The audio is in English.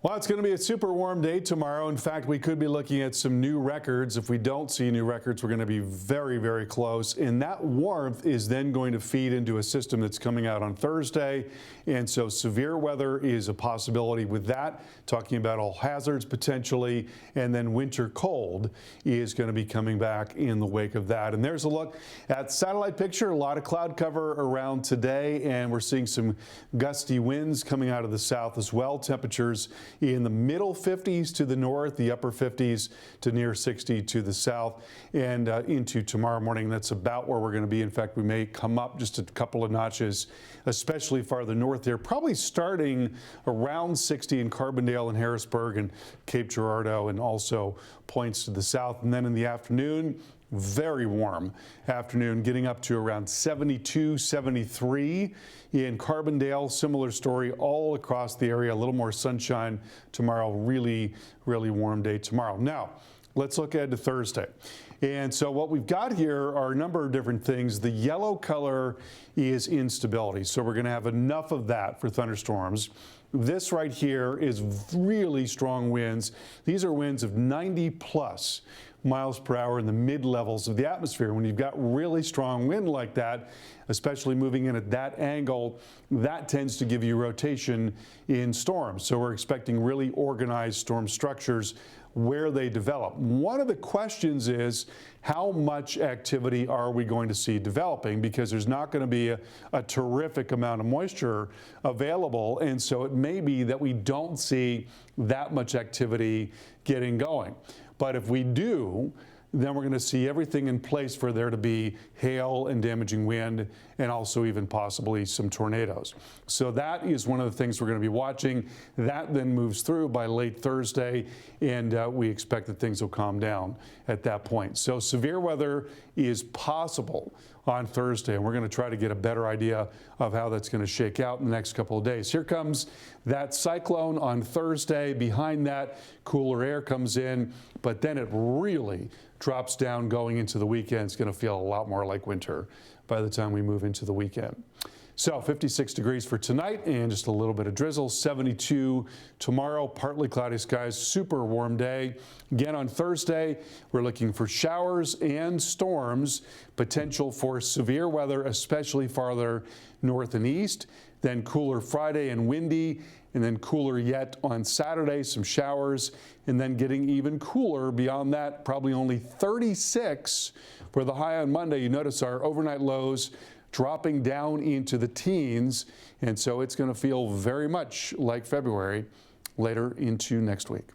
Well, it's going to be a super warm day tomorrow. In fact, we could be looking at some new records. If we don't see new records, we're going to be very, very close. And that warmth is then going to feed into a system that's coming out on Thursday. And so severe weather is a possibility with that, talking about all hazards potentially. And then winter cold is going to be coming back in the wake of that. And there's a look at satellite picture. A lot of cloud cover around today. And we're seeing some gusty winds coming out of the south as well. Temperatures in the middle 50s to the north, the upper 50s to near 60 to the south, and into tomorrow morning. That's about where we're going to be. In fact, we may come up just a couple of notches, especially farther north there, probably starting around 60 in Carbondale and Harrisburg and Cape Girardeau, and also points to the south. And then in the afternoon, very warm afternoon, getting up to around 72, 73 in Carbondale. Similar story all across the area. A little more sunshine tomorrow. Really, really warm day tomorrow. Now, let's look ahead to Thursday. And so what we've got here are a number of different things. The yellow color is instability. So we're going to have enough of that for thunderstorms. This right here is really strong winds. These are winds of 90 plus miles per hour in the mid levels of the atmosphere. When you've got really strong wind like that, especially moving in at that angle, that tends to give you rotation in storms. So we're expecting really organized storm structures where they develop. One of the questions is, how much activity are we going to see developing? Because there's not going to be a terrific amount of moisture available, and so it may be that we don't see that much activity getting going. But if we do, then we're going to see everything in place for there to be hail and damaging wind, and also even possibly some tornadoes. So that is one of the things we're going to be watching. That then moves through by late Thursday, and we expect that things will calm down at that point. So severe weather is possible on Thursday, and we're going to try to get a better idea of how that's going to shake out in the next couple of days. Here comes that cyclone on Thursday. Behind that, cooler air comes in, but then it really drops down going into the weekend. It's going to feel a lot more like winter by the time we move into the weekend. So 56 degrees for tonight and just a little bit of drizzle. 72 tomorrow, partly cloudy skies, super warm day. Again on Thursday, we're looking for showers and storms, potential for severe weather, especially farther north and east. Then cooler Friday and windy, and then cooler yet on Saturday, some showers, and then getting even cooler beyond that, probably only 36 for the high on Monday. You notice our overnight lows dropping down into the teens, and so it's going to feel very much like February later into next week.